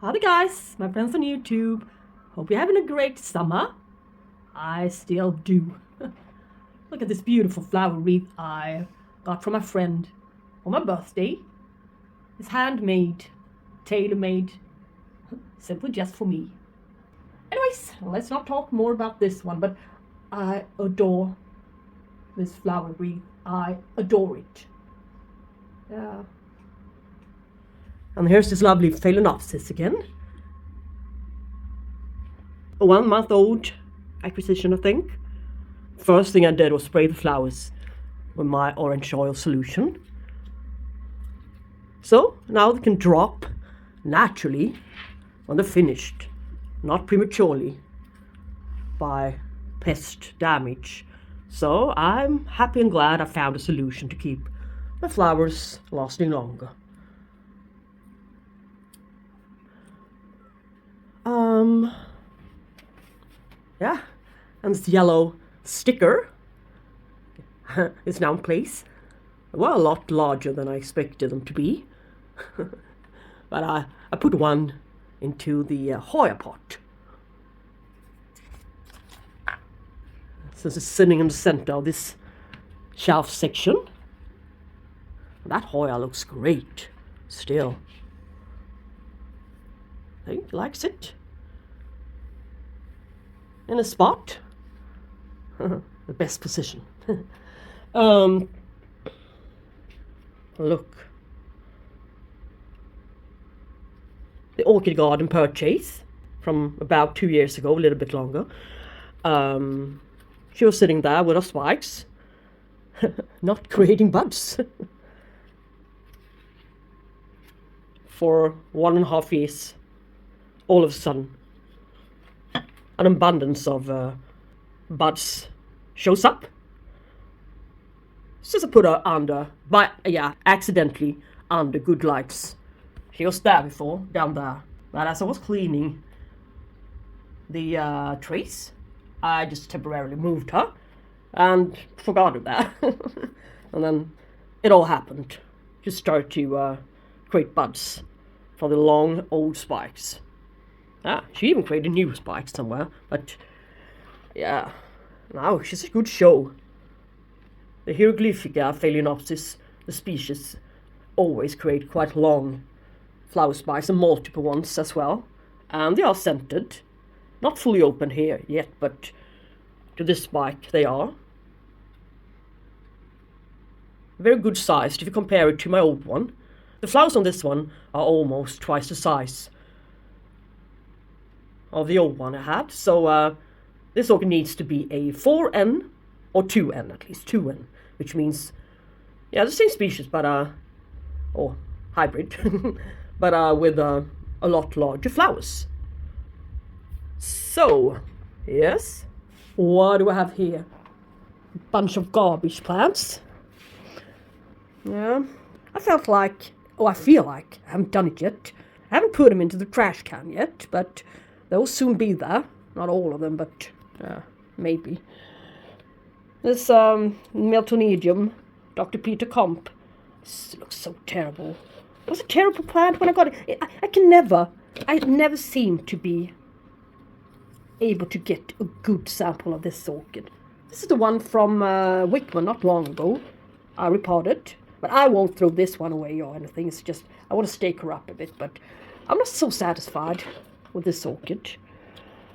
Howdy guys, my friends on YouTube. Hope you're having a great summer. I still do. Look at this beautiful flower wreath I got from a friend for my birthday. It's handmade, tailor-made, simply just for me. Anyways, let's not talk more about this one, but I adore this flower wreath. I adore it. Yeah. And here's this lovely phalaenopsis again. A 1 month old acquisition, I think. First thing I did was spray the flowers with my orange oil solution. So now they can drop naturally when they're finished, not prematurely by pest damage. So I'm happy and glad I found a solution to keep my flowers lasting longer. Yeah, and this yellow sticker is now in place. Well, a lot larger than I expected them to be. But I put one into the Hoya pot. Since it's sitting in the center of this shelf section. That Hoya looks great still. I think he likes it. In a spot. The best position. Look. The orchid garden purchase from about 2 years ago, a little bit longer. She was sitting there with her spikes, not creating buds. For 1.5 years, all of a sudden, an abundance of buds shows up. Since I put her under, accidentally under good lights. She was there before, down there. But as I was cleaning the trays, I just temporarily moved her and forgot her there. And then it all happened. Just started to create buds for the long old spikes. She even created new spikes somewhere, but yeah, now she's a good show. The hieroglyphica phalaenopsis, the species, always create quite long flower spikes and multiple ones as well. And they are scented. Not fully open here yet, but to this spike they are. Very good sized if you compare it to my old one. The flowers on this one are almost twice the size of the old one I had. So this orchid needs to be a 4N or 2N, at least 2N, which means, yeah, the same species, but or hybrid, but with a lot larger flowers. So, yes, what do I have here? A bunch of garbage plants. Yeah, I feel like, I haven't done it yet. I haven't put them into the trash can yet, but they'll soon be there. Not all of them, but maybe. This Miltonedium, Dr. Peter Comp. This looks so terrible. It was a terrible plant when I got it. I never seem to be able to get a good sample of this orchid. This is the one from Wickman not long ago. I repotted. But I won't throw this one away or anything. It's just, I want to stake her up a bit, but I'm not so satisfied with this orchid.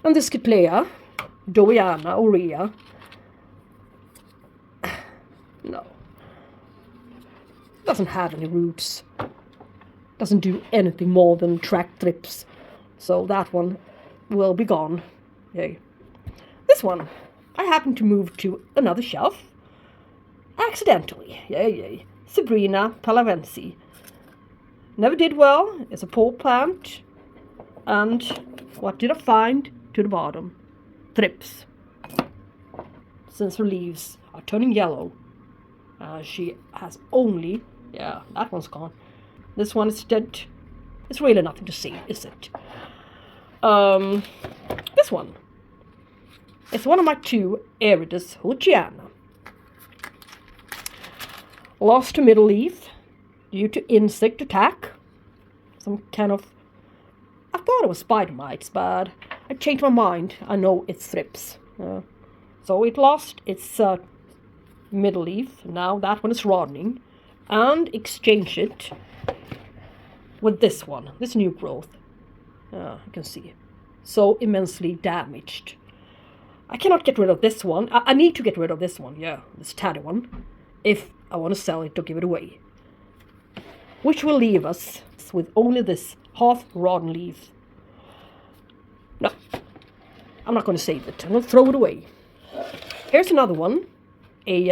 And this Cattleyas, Doriana, Aurea. No. Doesn't have any roots. Doesn't do anything more than attract thrips. So that one will be gone. Yay. This one, I happened to move to another shelf. Accidentally. Yay. Sabrina palavensi. Never did well. It's a poor plant. And what did I find to the bottom? Thrips. Since her leaves are turning yellow. She has only... Yeah, that one's gone. This one is dead. It's really nothing to see, is it? This one. It's one of my 2 Aridus Hodgiana. Lost her middle leaf due to insect attack. Some kind of a thought it was spider mites, but I changed my mind. I know it's thrips. So it lost its middle leaf. Now that one is rotting, and exchange it with this one, this new growth. You can see, so immensely damaged. I cannot get rid of this one. I need to get rid of this one, yeah, this tatty one, if I want to sell it or give it away. Which will leave us with only this half-rotten leaf. No, I'm not going to save it. I'm going to throw it away. Here's another one, a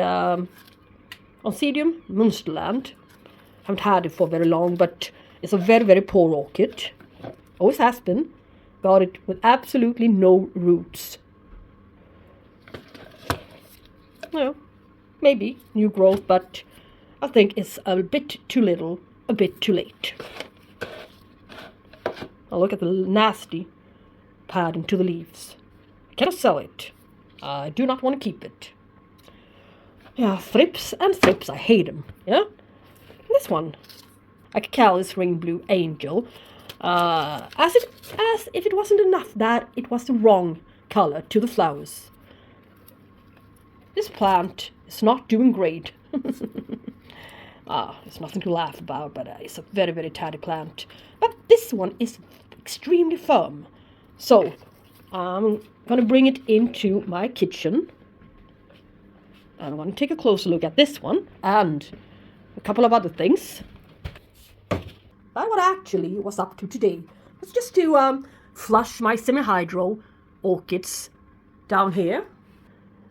Oncidium Munsterland. Haven't had it for very long, but it's a very, very poor orchid. Always has been. Got it with absolutely no roots. Well, maybe new growth, but I think it's a bit too little, a bit too late. Now look at the nasty padding to the leaves. I cannot sell it. I do not want to keep it. Yeah, thrips and thrips, I hate them. Yeah, this one, a Cattleyas ring blue angel. As if it wasn't enough that it was the wrong color to the flowers. This plant is not doing great. There's nothing to laugh about, but it's a very, very tatty plant. But this one is extremely firm. So I'm going to bring it into my kitchen. I'm going to take a closer look at this one and a couple of other things. But what I actually was up to today was just to flush my semi-hydro orchids down here.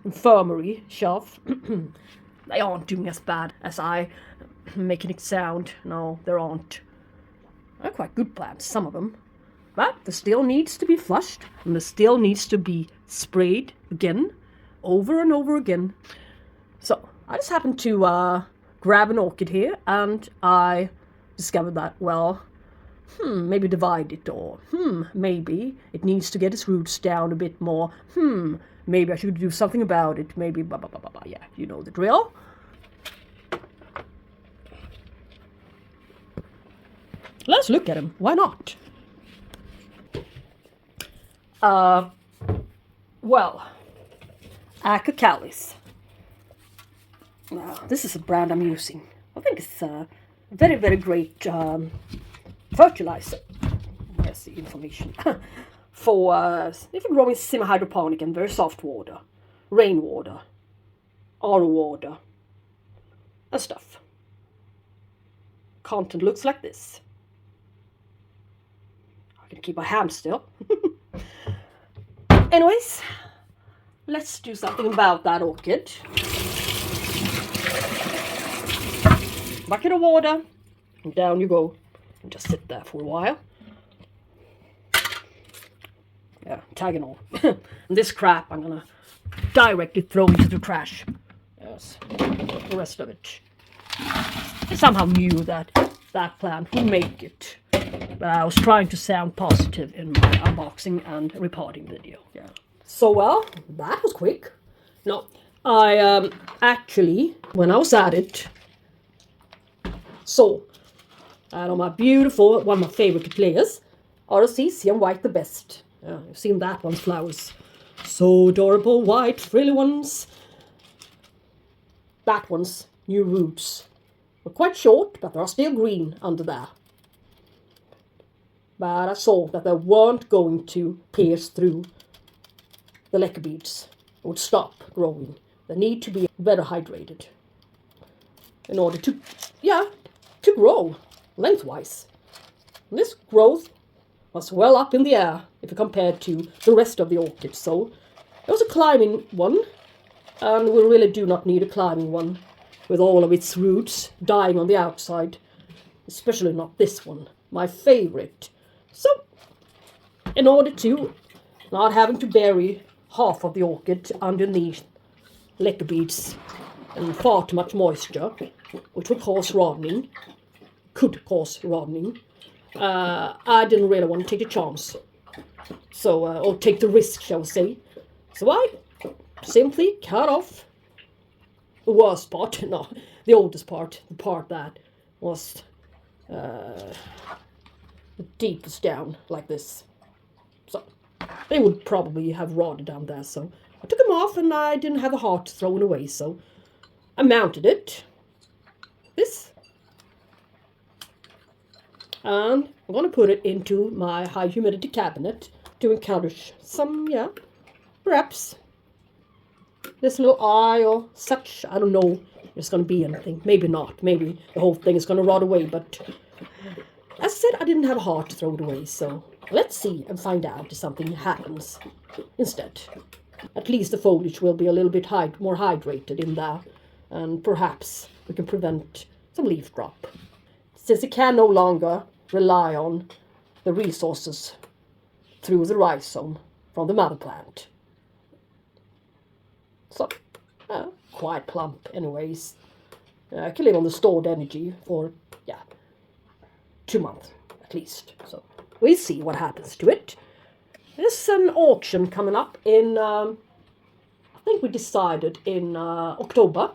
Infirmary shelf. They aren't doing as bad as I making it sound. No, they aren't. They're quite good plants, some of them. But there still needs to be flushed, and there still needs to be sprayed again, over and over again. So I just happened to grab an orchid here, and I discovered that, well, maybe divide it, or maybe it needs to get its roots down a bit more. Maybe I should do something about it. Maybe blah blah blah blah blah. Yeah, you know the drill. Let's look at them. Why not? Well, Cattleyas. This is a brand I'm using. I think it's a very, very great fertilizer. There's the information. For if you're growing semi-hydroponic and very soft water, rainwater, RO water, and stuff. Content looks like this. I can keep my hand still. Anyways, let's do something about that orchid. Bucket of water, and down you go. And just sit there for a while. Yeah, tag and all. And this crap I'm gonna directly throw into the trash. Yes, the rest of it. I somehow knew that that plant would make it. But I was trying to sound positive in my unboxing and repotting video. Yeah. So, well, that was quick. No, I actually, when I was at it, saw out of my beautiful, one of my favorite Cattleyas, ROC and white the best. Yeah, you've seen that one's flowers. So adorable, white, frilly ones. That one's new roots. They're quite short, but they're still green under there. But I saw that they weren't going to pierce through the leca beads. They would stop growing. They need to be better hydrated in order to, to grow lengthwise. And this growth was well up in the air if you compared to the rest of the orchid. So it was a climbing one, and we really do not need a climbing one with all of its roots dying on the outside, especially not this one, my favorite. So in order to not having to bury half of the orchid underneath leca beads and far too much moisture, which would cause rotting, could cause rotting, I didn't really want to take the chance. So, or take the risk, shall we say. So I simply cut off the worst part, no, the oldest part, the part that was the deepest down like this. So they would probably have rotted down there. So I took them off, and I didn't have the heart thrown away. So I mounted it. This. And I'm going to put it into my high humidity cabinet to encourage some, perhaps this little eye or such. I don't know if there's going to be anything. Maybe not. Maybe the whole thing is going to rot away. But as I said, I didn't have a heart to throw it away. So let's see and find out if something happens instead. At least the foliage will be a little bit more hydrated in there. And perhaps we can prevent some leaf drop. Since it can no longer rely on the resources through the rhizome from the mother plant. So, quite plump anyways. I can live on the stored energy for, 2 months at least. So, we'll see what happens to it. There's an auction coming up in, I think we decided in October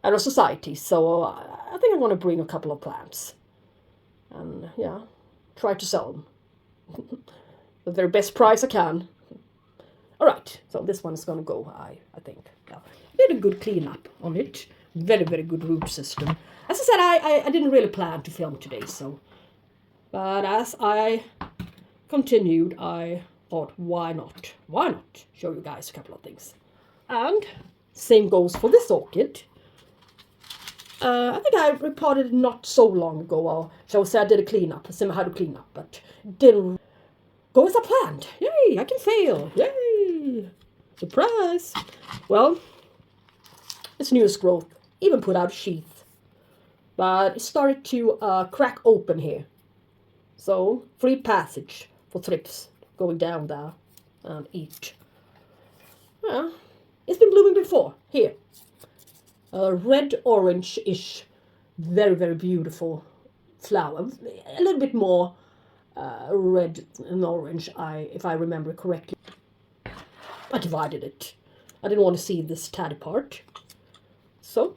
at our society. So, I think I'm going to bring a couple of plants. And, try to sell them. The very best price I can. Alright, so this one is going to go, I think. Yeah. Did a good cleanup on it. Very, very good root system. As I said, I didn't really plan to film today, so. But as I continued, I thought, why not? Why not show you guys a couple of things? And same goes for this orchid. I think I reported not so long ago, or shall we say I did a cleanup, how to clean up, but didn't go as I planned. Yay, I can fail. Yay, surprise. Well, its newest growth even put out sheath, but it started to crack open here. So, free passage for Thrips going down there and eat. Yeah, it's been blooming before, here. Red orange-ish, very, very beautiful flower. A little bit more red and orange, if I remember correctly. I divided it. I didn't want to see this tatty part. So,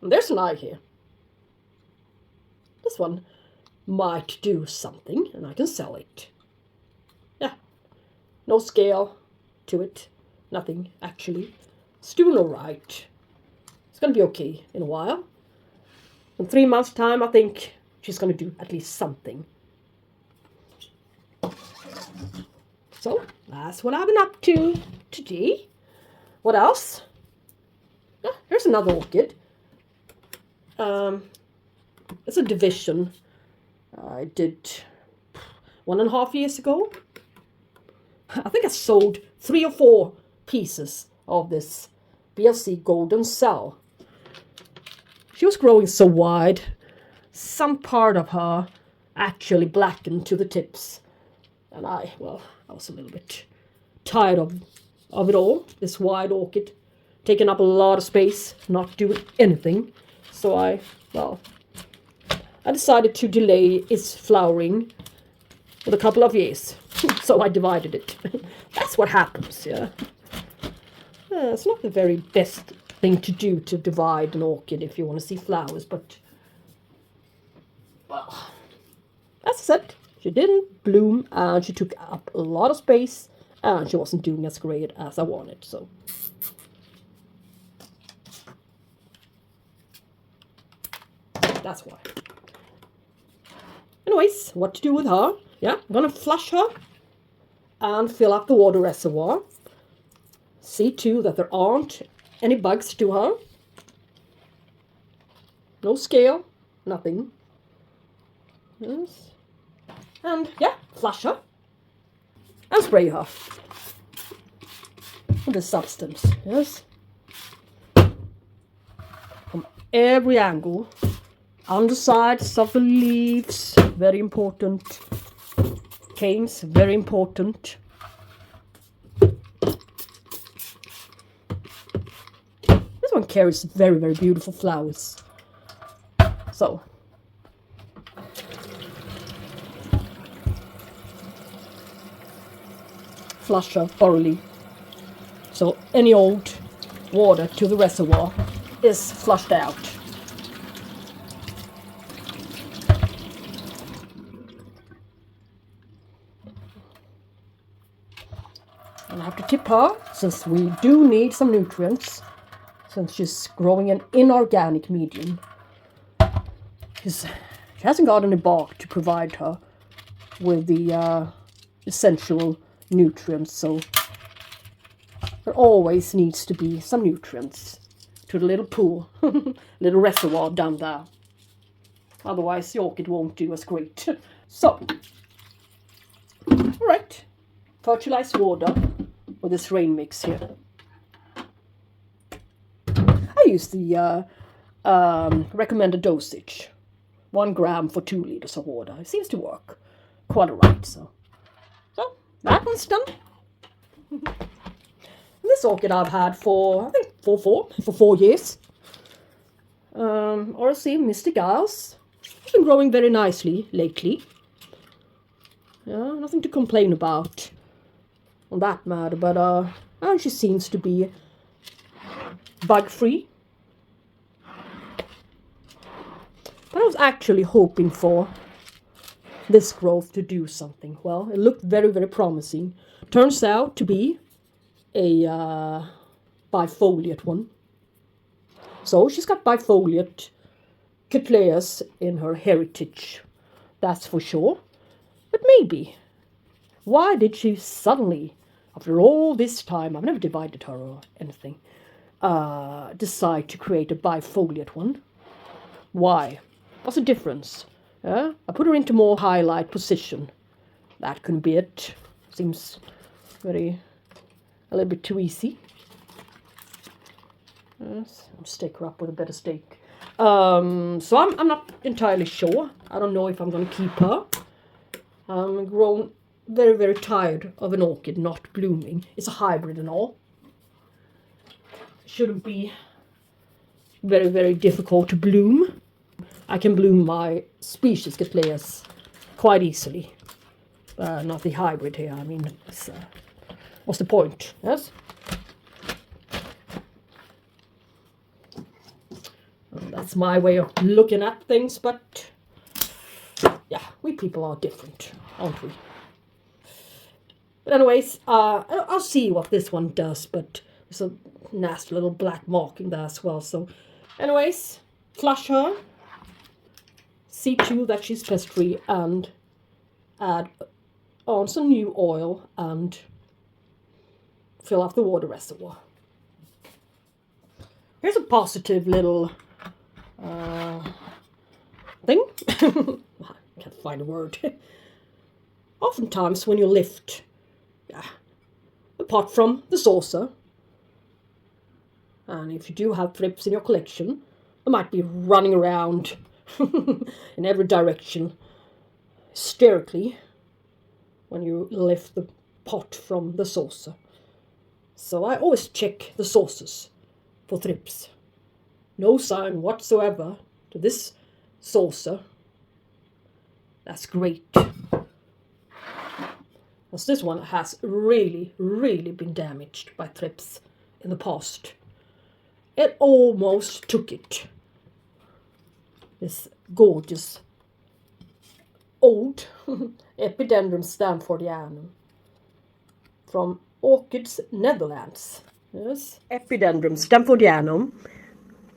there's an eye here. This one might do something, and I can sell it. Yeah, no scale to it. Nothing, actually. It's doing all right. It's going to be okay in a while. In 3 months' time, I think she's going to do at least something. So, that's what I've been up to today. What else? Yeah, here's another orchid. It's a division I did 1.5 years ago. I think I sold 3 or 4 pieces of this BLC Golden Cell. She was growing so wide, some part of her actually blackened to the tips. And I was a little bit tired of it all. This wide orchid, taking up a lot of space, not doing anything. So I decided to delay its flowering with a couple of years. So I divided it. That's what happens, yeah. It's not the very best thing to do, to divide an orchid if you want to see flowers, but, well, as I said, she didn't bloom, and she took up a lot of space, and she wasn't doing as great as I wanted, so. That's why. Anyways, what to do with her? Yeah, I'm gonna flush her and fill up the water reservoir. See too that there aren't any bugs to her. No scale, nothing. Yes. And yeah, flush her and spray her with the substance. Yes. From every angle. Undersides of the leaves, very important. Canes, very important. This one carries very, very beautiful flowers. So, flush her thoroughly. So any old water to the reservoir is flushed out. And I have to tip her, since we do need some nutrients, since she's growing in inorganic medium. She hasn't got any bark to provide her with the essential nutrients, so there always needs to be some nutrients to the little pool, little reservoir down there. Otherwise the orchid won't do as great. So, alright, fertilized water with this rain mix here. I use the recommended dosage, 1 gram for 2 liters of water. It seems to work quite alright, so that one's done. This orchid I've had for, I think, for 4 years. RC Mystic Isles. It's been growing very nicely lately. Yeah, nothing to complain about on that matter, but she seems to be bug-free. But I was actually hoping for this growth to do something. Well, it looked very, very promising. Turns out to be a bifoliate one. So she's got bifoliate Cattleyas in her heritage, that's for sure. But maybe, why did she suddenly, after all this time, I've never divided her or anything, decide to create a bifoliate one? Why? What's the difference? I put her into more highlight position. That couldn't be it. Seems a little bit too easy. Yes, I'll stake her up with a better stake. So I'm not entirely sure. I don't know if I'm going to keep her. I'm grown very, very tired of an orchid not blooming. It's a hybrid and all. Shouldn't be very, very difficult to bloom. I can bloom my species Cattleyas quite easily. Not the hybrid here. I mean, what's the point? Yes? That's my way of looking at things, but yeah, we people are different, aren't we? But anyways, I'll see what this one does, but there's a nasty little black mark in there as well. So anyways, flush her, see to that she's pest-free, and add on some new oil and fill up the water reservoir. Here's a positive little thing. I can't find a word. Oftentimes when you lift the pot from the saucer, and if you do have thrips in your collection, they might be running around in every direction hysterically when you lift the pot from the saucer. So I always check the saucers for thrips. No sign whatsoever to this saucer. That's great. Because this one has really, really been damaged by thrips in the past. It almost took it. This gorgeous old Epidendrum Stamfordianum from Orchids, Netherlands. Yes, Epidendrum Stamfordianum,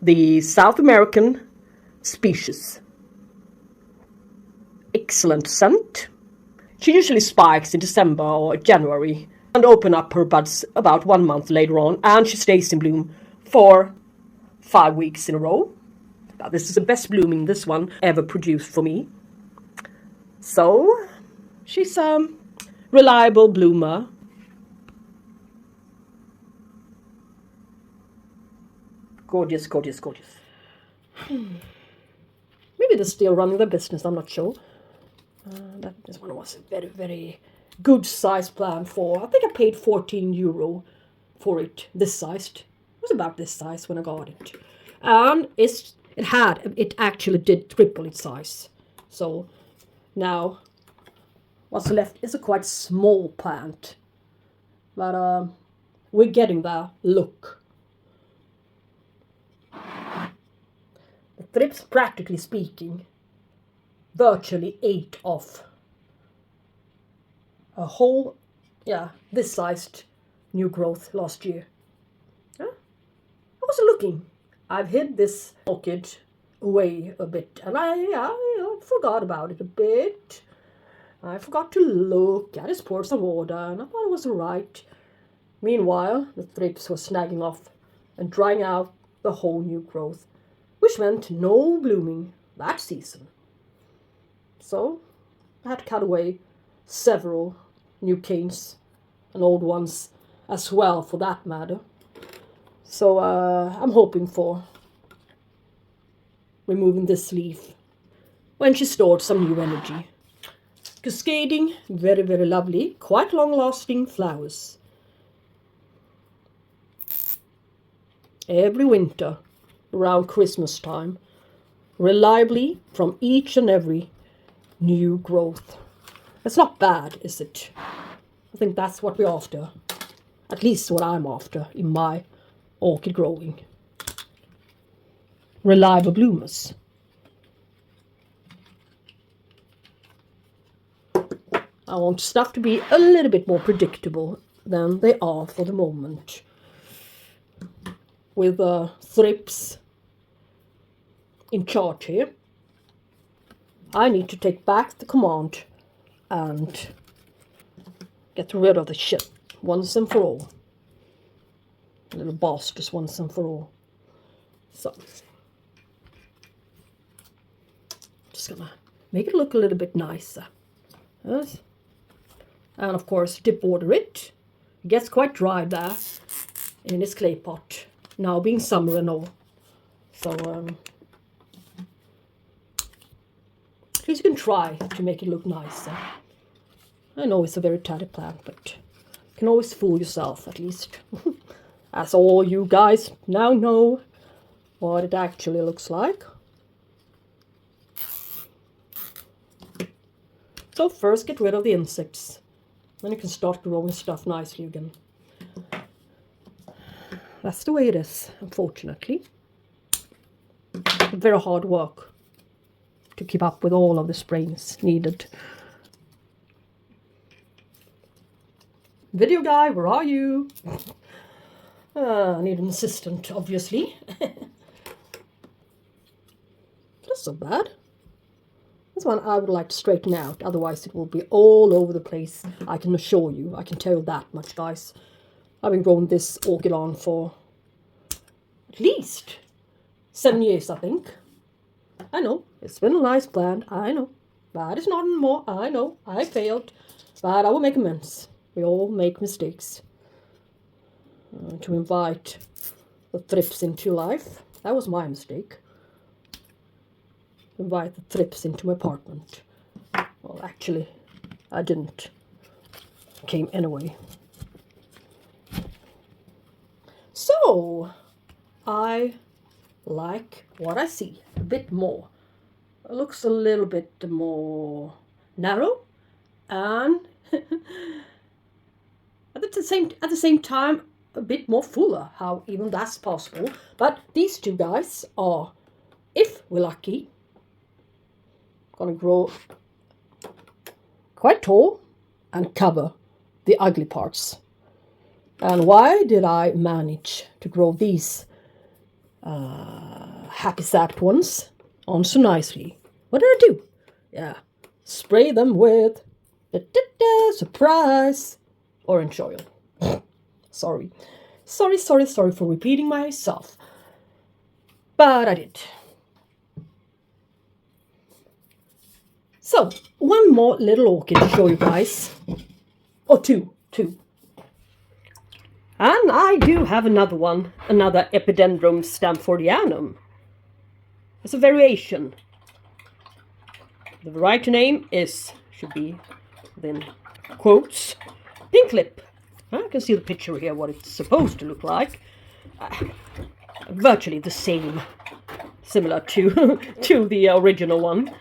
the South American species. Excellent scent. She usually spikes in December or January and open up her buds about 1 month later on, and she stays in bloom for 5 weeks in a row. Now, this is the best blooming this one ever produced for me. So she's a reliable bloomer. Gorgeous, gorgeous, gorgeous. Maybe they're still running their business, I'm not sure. This one was a very, very good size plant for, I think I paid €14 for it, this sized. It was about this size when I got it. And it actually did triple its size. So now what's left is a quite small plant. But we're getting that look. The thrips, practically speaking, virtually ate off a whole, this sized new growth last year. Huh? I wasn't looking. I've hid this orchid away a bit, and I forgot about it a bit. I forgot to look. I just poured some water, and I thought it was alright. Meanwhile, the thrips were snagging off and drying out the whole new growth, which meant no blooming that season. So I had to cut away several new canes and old ones as well, for that matter. So I'm hoping for removing this leaf when she stored some new energy. Cascading, very, very lovely, quite long-lasting flowers. Every winter, around Christmas time, reliably from each and every new growth. It's not bad, is it? I think that's what we're after. At least what I'm after in my orchid growing. Reliable bloomers. I want stuff to be a little bit more predictable than they are for the moment. With Thrips in charge here, I need to take back the command and get rid of the shit once and for all. Little bastards once and for all. So, just gonna make it look a little bit nicer. Yes. And of course, dip water it. It gets quite dry there in this clay pot, now being summer and all. So, at least you can try to make it look nicer. I know it's a very tiny plant, but you can always fool yourself, at least. As all you guys now know what it actually looks like. So first get rid of the insects. Then you can start growing stuff nicely again. That's the way it is, unfortunately. Very hard work to keep up with all of the sprays needed. Video guy, where are you? I need an assistant, obviously. Not so bad. This one I would like to straighten out, otherwise it will be all over the place. I can assure you, I can tell you that much, guys. I've been growing this orchid on for at least 7 years, I think. I know, it's been a nice plant, I know. But it's not anymore, I know, I failed. But I will make amends. We all make mistakes. To invite the Thrips into life, that was my mistake. Invite the Thrips into my apartment. Well, actually, I didn't. Came anyway. So, I like what I see a bit more. It looks a little bit more narrow, and at the same time a bit more fuller. How even that's possible? But these two guys are, if we're lucky, gonna grow quite tall and cover the ugly parts. And why did I manage to grow these happy sacked ones on so nicely? What did I do? Yeah, spray them with surprise orange oil. Sorry for repeating myself, but I did. So, one more little orchid to show you guys. Or two. And I do have another one, another Epidendrum Stamfordianum. It's a variation. The variety name should be within quotes, pink lip. I can see the picture here, what it's supposed to look like. Virtually the same, similar to the original one,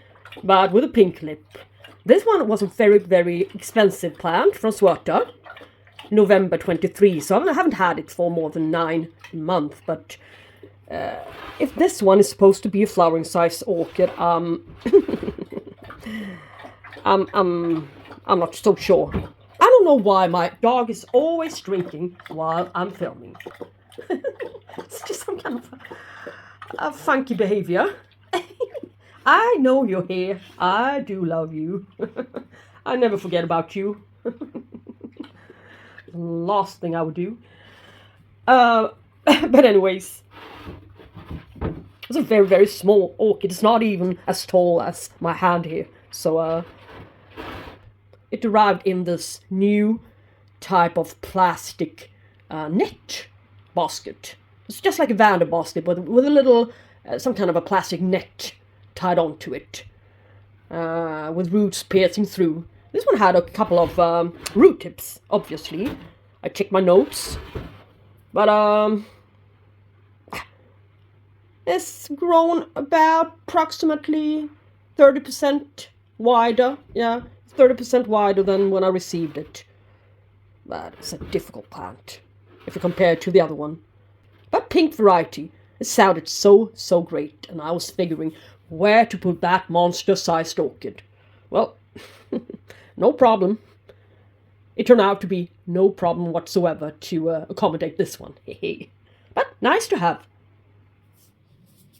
but with a pink lip. This one was a very, very expensive plant from Swarta, November 23, so I haven't had it for more than 9 months, but if this one is supposed to be a flowering size orchid, I'm not so sure. I don't know why my dog is always drinking while I'm filming. It's just some kind of a funky behavior. I know you're here. I do love you. I never forget about you. Last thing I would do. But anyways, it's a very, very small orchid. It's not even as tall as my hand here. So it arrived in this new type of plastic net basket. It's just like a Vander basket, but with a little, some kind of a plastic net tied onto it, with roots piercing through. This one had a couple of root tips, obviously. I checked my notes, but it's grown about approximately 30% wider. Yeah, 30% wider than when I received it. But it's a difficult plant if you compare it to the other one. But pink variety, it sounded so great, and I was figuring where to put that monster-sized orchid. Well, no problem. It turned out to be no problem whatsoever to accommodate this one. But nice to have.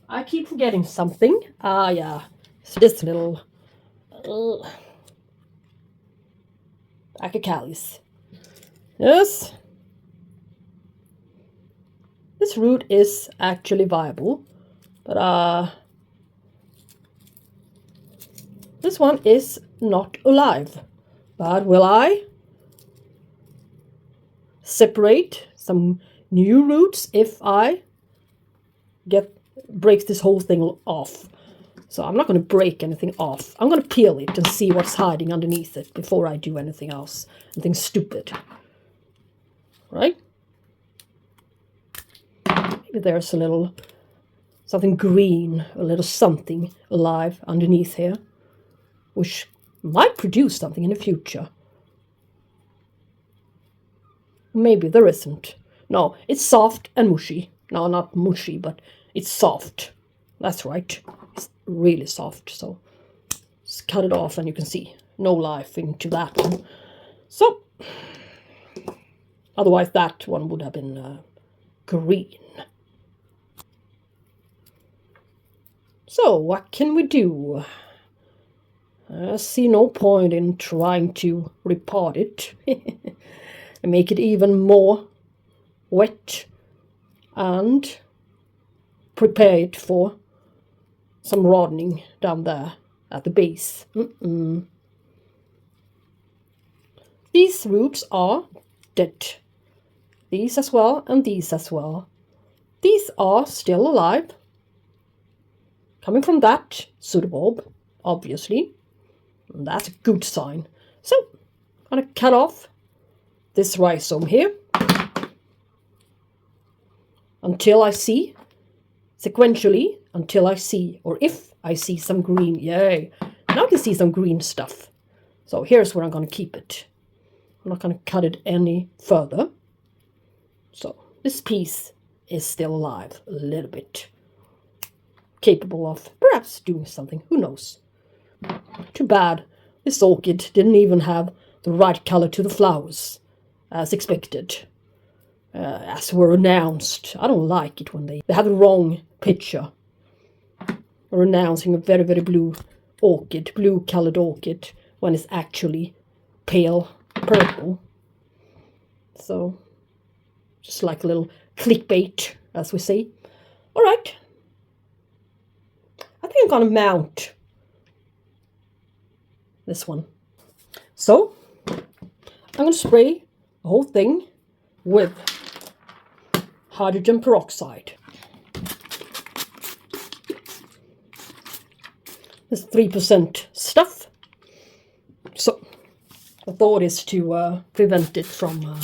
I keep forgetting something. Yeah. It's this little Cattleyas. Yes. This root is actually viable, but this one is not alive. But will I separate some new roots if I break this whole thing off? So I'm not going to break anything off. I'm going to peel it and see what's hiding underneath it before I do anything else, anything stupid. Right? Maybe there's a little something green, a little something alive underneath here, which might produce something in the future. Maybe there isn't. No, it's soft and mushy. No, not mushy, but it's soft. That's right. It's really soft. So just cut it off and you can see no life into that one. So otherwise that one would have been green. So what can we do? I see no point in trying to repot it and make it even more wet and prepare it for some rodening down there at the base. These roots are dead. These as well and these as well. These are still alive. Coming from that pseudobulb, obviously. And that's a good sign. So, I'm going to cut off this rhizome here until I see, sequentially, until I see, or if I see some green. Yay! Now I can see some green stuff. So here's where I'm going to keep it. I'm not going to cut it any further. So this piece is still alive a little bit. Capable of perhaps doing something, who knows. Too bad this orchid didn't even have the right color to the flowers, as expected, as were announced. I don't like it when they have the wrong picture. Or announcing a very, very blue orchid, blue-colored orchid, when it's actually pale purple. So, just like a little clickbait, as we say. All right. I think I'm going to mount this one. So, I'm going to spray the whole thing with hydrogen peroxide. This 3% stuff. So, the thought is to prevent it from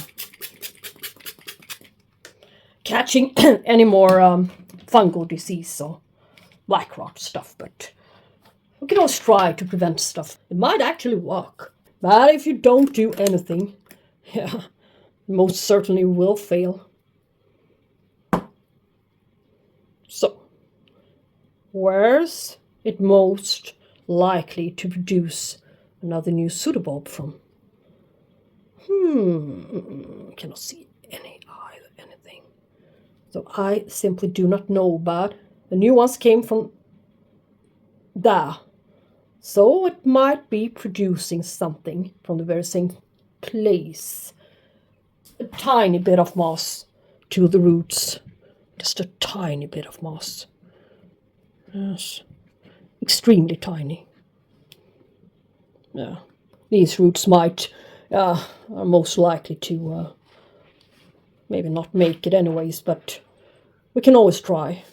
catching any more fungal disease or black rot stuff, but we can always try to prevent stuff. It might actually work, but if you don't do anything, yeah, most certainly will fail. So, where's it most likely to produce another new pseudobulb from? Cannot see anything. So I simply do not know, but the new ones came from there. So it might be producing something from the very same place. A tiny bit of moss to the roots. Just a tiny bit of moss. Yes. Extremely tiny. Yeah. These roots are most likely to maybe not make it anyways, but we can always try.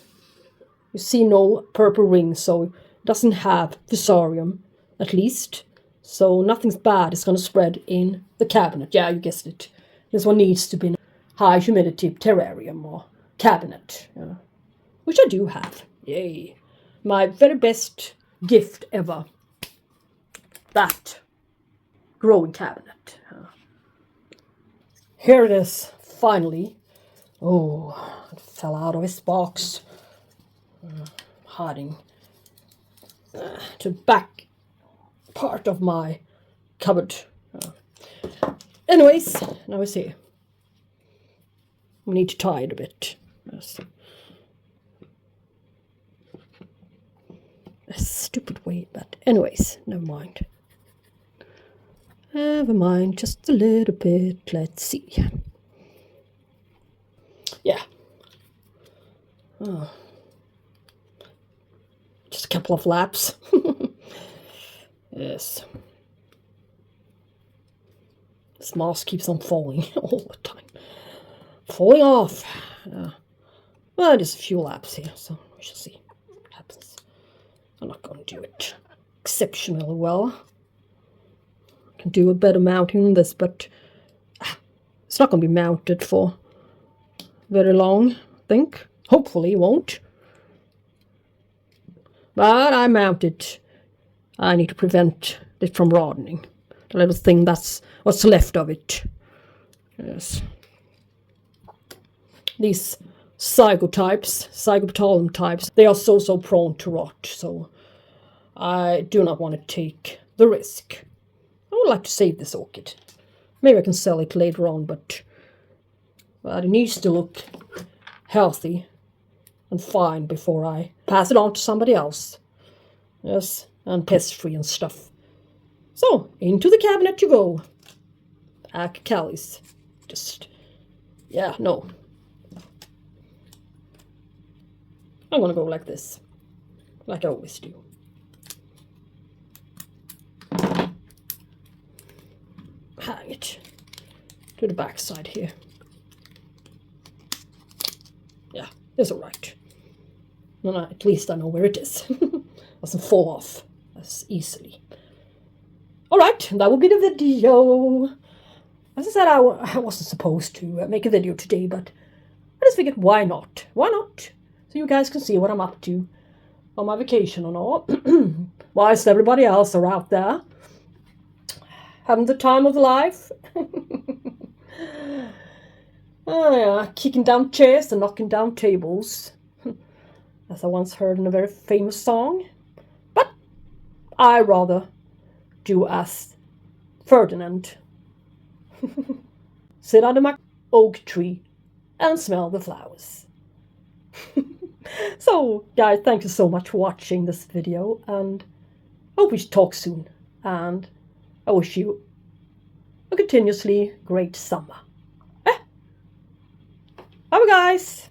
You see no purple rings, so it doesn't have fusarium, at least. So nothing bad is going to spread in the cabinet. Yeah, you guessed it. This one needs to be in a high humidity terrarium or cabinet, which I do have. Yay. My very best gift ever. That growing cabinet. Here it is, finally. Oh, it fell out of its box. Hiding to the back part of my cupboard. Anyways, now we see. We need to tie it a bit. Yes. A stupid way, but anyways, never mind. Never mind, just a little bit. Let's see. Yeah. Oh. Just a couple of laps. Yes. This moss keeps on falling all the time. Falling off. Well, just a few laps here, so we shall see what happens. I'm not going to do it exceptionally well. I can do a better mounting than this, but it's not going to be mounted for very long, I think. Hopefully it won't. But I mounted. I need to prevent it from rotting. The little thing that's what's left of it. Yes. These zygopetalum types, they are so prone to rot, so I do not want to take the risk. I would like to save this orchid. Maybe I can sell it later on, but it needs to look healthy and fine before I pass it on to somebody else. Yes, and pest-free and stuff. So, into the cabinet you go. Cattleyas. No. I'm gonna go like this. Like I always do. Hang it to the back side here. Yeah, it's alright. No, at least I know where it is. Doesn't fall off as easily. Alright, that will be the video. As I said, I wasn't supposed to make a video today, but I just figured, why not? Why not? So you guys can see what I'm up to on my vacation and all. Whilst everybody else are out there having the time of life. Kicking down chairs and knocking down tables. As I once heard in a very famous song. But I rather do as Ferdinand. Sit under my oak tree and smell the flowers. So, guys, thank you so much for watching this video, and I hope we talk soon, and I wish you a continuously great summer. Bye, guys!